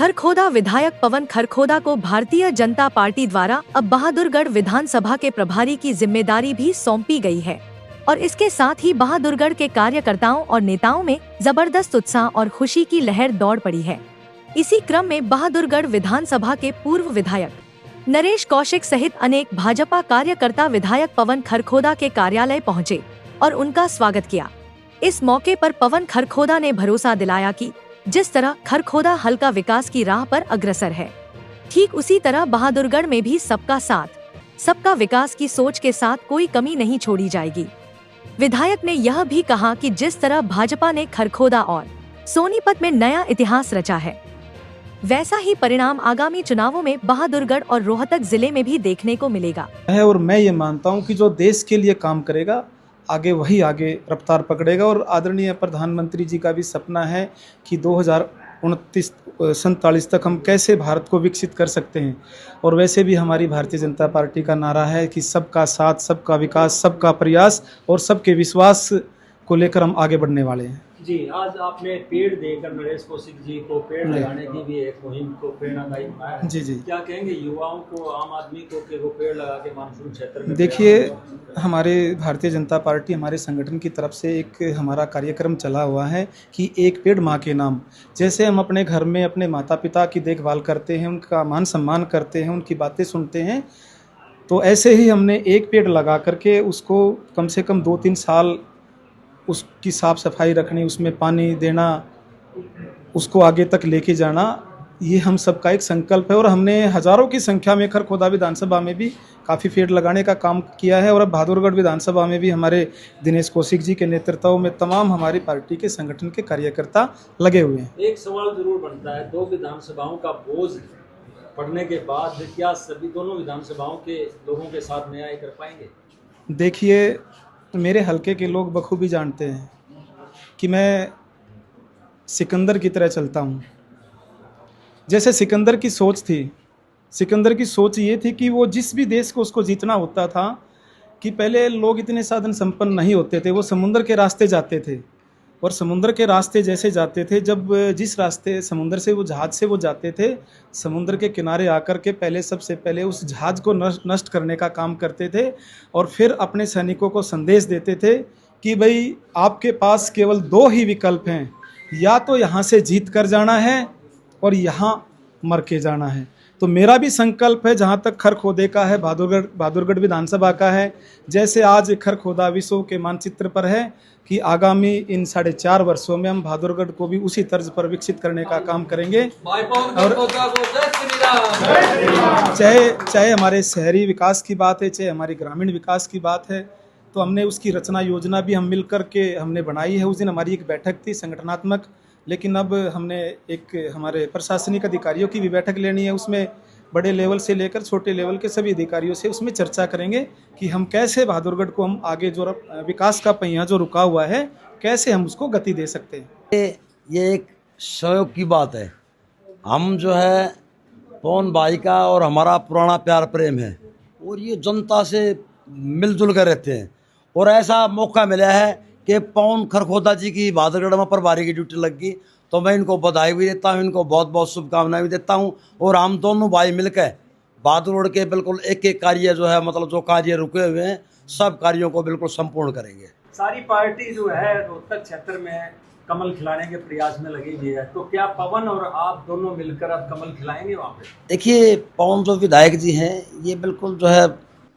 खरखोदा विधायक पवन खरखोदा को भारतीय जनता पार्टी द्वारा अब बहादुरगढ़ विधानसभा के प्रभारी की जिम्मेदारी भी सौंपी गई है और इसके साथ ही बहादुरगढ़ के कार्यकर्ताओं और नेताओं में जबरदस्त उत्साह और खुशी की लहर दौड़ पड़ी है। इसी क्रम में बहादुरगढ़ विधानसभा के पूर्व विधायक नरेश कौशिक सहित अनेक भाजपा कार्यकर्ता विधायक पवन खरखोदा के कार्यालय पहुंचे और उनका स्वागत किया। इस मौके पर पवन खरखोदा ने भरोसा दिलाया कि जिस तरह खरखोदा हल्का विकास की राह पर अग्रसर है, ठीक उसी तरह बहादुरगढ़ में भी सबका साथ, सबका विकास की सोच के साथ कोई कमी नहीं छोड़ी जाएगी। विधायक ने यह भी कहा कि जिस तरह भाजपा ने खरखोदा और सोनीपत में नया इतिहास रचा है, वैसा ही परिणाम आगामी चुनावों में बहादुरगढ़ और रोहतक जिले में भी देखने को मिलेगा। और मैं ये मानता हूँ कि जो देश के लिए काम करेगा आगे वही आगे रफ्तार पकड़ेगा। और आदरणीय प्रधानमंत्री जी का भी सपना है कि 2029-47 तक हम कैसे भारत को विकसित कर सकते हैं। और वैसे भी हमारी भारतीय जनता पार्टी का नारा है कि सबका साथ, सबका विकास, सबका प्रयास और सबके विश्वास को लेकर हम आगे बढ़ने वाले हैं। जी, आज आपने पेड़ देकर नरेश कौशिक जी को पेड़ लगाने की भी एक मुहिम को प्रेरणादायी बनाया है। जी जी, क्या कहेंगे युवाओं को, आम आदमी को कि वो पेड़ लगा के मानसून क्षेत्र में? देखिए, हमारे भारतीय जनता पार्टी, हमारे संगठन की तरफ से एक हमारा कार्यक्रम चला हुआ है कि एक पेड़ माँ के नाम। जैसे हम अपने घर में अपने माता पिता की देखभाल करते हैं, उनका मान सम्मान करते हैं, उनकी बातें सुनते हैं, तो ऐसे ही हमने एक पेड़ लगा करके उसको कम से कम 2-3 साल उसकी साफ़ सफाई रखनी, उसमें पानी देना, उसको आगे तक लेके जाना, ये हम सबका एक संकल्प है। और हमने हज़ारों की संख्या में खरखोदा विधानसभा में भी काफ़ी पेड़ लगाने का काम किया है। और अब बहादुरगढ़ विधानसभा में भी हमारे दिनेश कौशिक जी के नेतृत्व में तमाम हमारी पार्टी के संगठन के कार्यकर्ता लगे हुए हैं। एक सवाल जरूर बनता है, 2 विधानसभाओं का बोझ पड़ने के बाद क्या सभी दोनों विधानसभाओं के लोगों के साथ न्याय कर पाएंगे? देखिए, मेरे हलके के लोग बखूबी जानते हैं कि मैं सिकंदर की तरह चलता हूँ। जैसे सिकंदर की सोच थी, सिकंदर की सोच ये थी कि वो जिस भी देश को उसको जीतना होता था कि पहले लोग इतने साधन संपन्न नहीं होते थे, वो समुद्र के रास्ते जाते थे। और समुद्र के रास्ते जैसे जाते थे, जब जिस रास्ते समुद्र से वो जहाज़ से वो जाते थे, समुद्र के किनारे आकर के सबसे पहले उस जहाज़ को नष्ट करने का काम करते थे और फिर अपने सैनिकों को संदेश देते थे कि भाई आपके पास केवल 2 ही विकल्प हैं, या तो यहाँ से जीत कर जाना है और यहाँ मर के जाना है। तो मेरा भी संकल्प है, जहाँ तक खरखोदे का है, बहादुरगढ़ विधानसभा का है, जैसे आज खरखोदा विश्व के मानचित्र पर है, कि आगामी इन 4.5 वर्षों में हम बहादुरगढ़ को भी उसी तर्ज पर विकसित करने का काम करेंगे। और चाहे हमारे शहरी विकास की बात है, चाहे हमारी ग्रामीण विकास की बात है, तो हमने उसकी रचना योजना भी हम मिलकर के हमने बनाई है। उस दिन हमारी एक बैठक थी संगठनात्मक, लेकिन अब हमने एक हमारे प्रशासनिक अधिकारियों की भी बैठक लेनी है। उसमें बड़े लेवल से लेकर छोटे लेवल के सभी अधिकारियों से उसमें चर्चा करेंगे कि हम कैसे बहादुरगढ़ को हम आगे जो विकास का पहिया जो रुका हुआ है, कैसे हम उसको गति दे सकते हैं। ये एक सहयोग की बात है। हम जो है पवन भाई का और हमारा पुराना प्यार प्रेम है और ये जनता से मिलजुल कर रहते हैं। और ऐसा मौका मिला है कि पवन खरखोदा जी की बहादुरगढ़ में प्रभारी की ड्यूटी लग गई, तो मैं इनको बधाई भी देता हूँ, इनको बहुत बहुत शुभकामनाएं भी देता हूँ। और हम दोनों भाई मिलकर बहादुरगढ़ के बिल्कुल एक एक कार्य जो है, मतलब जो कार्य रुके हुए हैं, सब कार्यों को बिल्कुल संपूर्ण करेंगे। सारी पार्टी जो है रोहतक क्षेत्र में कमल खिलाने के प्रयास में लगी हुई है, तो क्या पवन और आप दोनों मिलकर अब कमल खिलाएंगे वहाँ पे? देखिए, पवन जो विधायक जी हैं, ये बिल्कुल जो है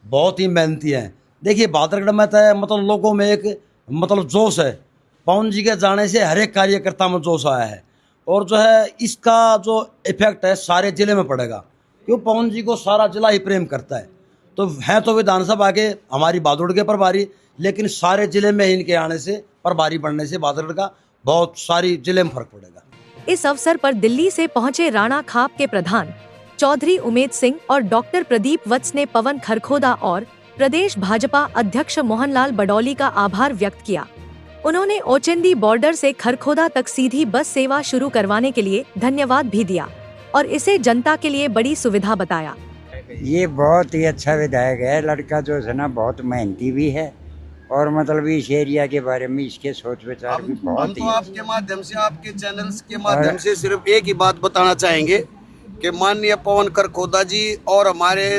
बहुत ही मेहनती हैं। देखिए, बहादुरगढ़ में तो मतलब लोगों में एक मतलब जोश है। पवन जी के जाने से हर एक कार्यकर्ता में जोश आया है और जो है इसका जो इफेक्ट है सारे जिले में पड़ेगा, क्यों पवन जी को सारा जिला ही प्रेम करता है। तो हैं तो विधानसभा के हमारी बहादुरगढ़ के प्रभारी, लेकिन सारे जिले में इनके आने से, प्रभारी बनने से बहादुरगढ़ का बहुत सारी जिले में फर्क पड़ेगा। इस अवसर पर दिल्ली से पहुंचे राणा खाप के प्रधान चौधरी उमेद सिंह और डॉक्टर प्रदीप वत्स ने पवन खरखोदा और प्रदेश भाजपा अध्यक्ष मोहनलाल बडौली का आभार व्यक्त किया। उन्होंने ओचेंदी बॉर्डर से खरखोदा तक सीधी बस सेवा शुरू करवाने के लिए धन्यवाद भी दिया और इसे जनता के लिए बड़ी सुविधा बताया। ये बहुत ही अच्छा विधायक है, लड़का जो है ना बहुत मेहनती भी है और मतलब इस एरिया के बारे में इसके सोच विचार भी हम बहुत तो ही आपके माध्यम से, आपके चैनल्स के माध्यम से सिर्फ एक ही बात बताना चाहेंगे कि माननीय पवन खरखोदा जी और हमारे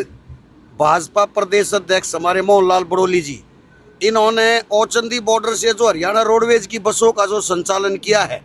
भाजपा प्रदेश अध्यक्ष हमारे मोहनलाल बड़ोली जी, इन्होंने औचंदी बॉर्डर से जो हरियाणा रोडवेज की बसों का जो संचालन किया है,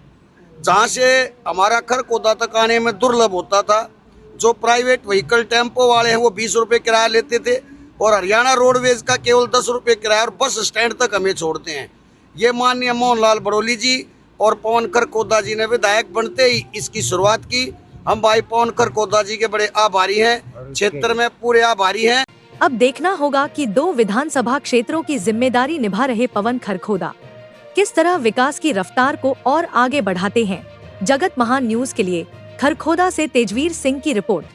जहां से हमारा खरखोदा तक आने में दुर्लभ होता था, जो प्राइवेट व्हीकल टेम्पो वाले हैं वो 20 रुपये किराया लेते थे और हरियाणा रोडवेज का केवल 10 रुपये किराया और बस स्टैंड तक हमें छोड़ते हैं। ये माननीय मोहनलाल बड़ोली जी और पवन खरखोदा जी ने विधायक बनते ही इसकी शुरुआत की। हम भाई पवन खरखोदा जी के बड़े आभारी हैं, क्षेत्र में पूरे आभारी हैं। अब देखना होगा कि 2 विधानसभा क्षेत्रों की जिम्मेदारी निभा रहे पवन खरखोदा किस तरह विकास की रफ्तार को और आगे बढ़ाते हैं। जगत महान न्यूज के लिए खरखोदा से तेजवीर सिंह की रिपोर्ट।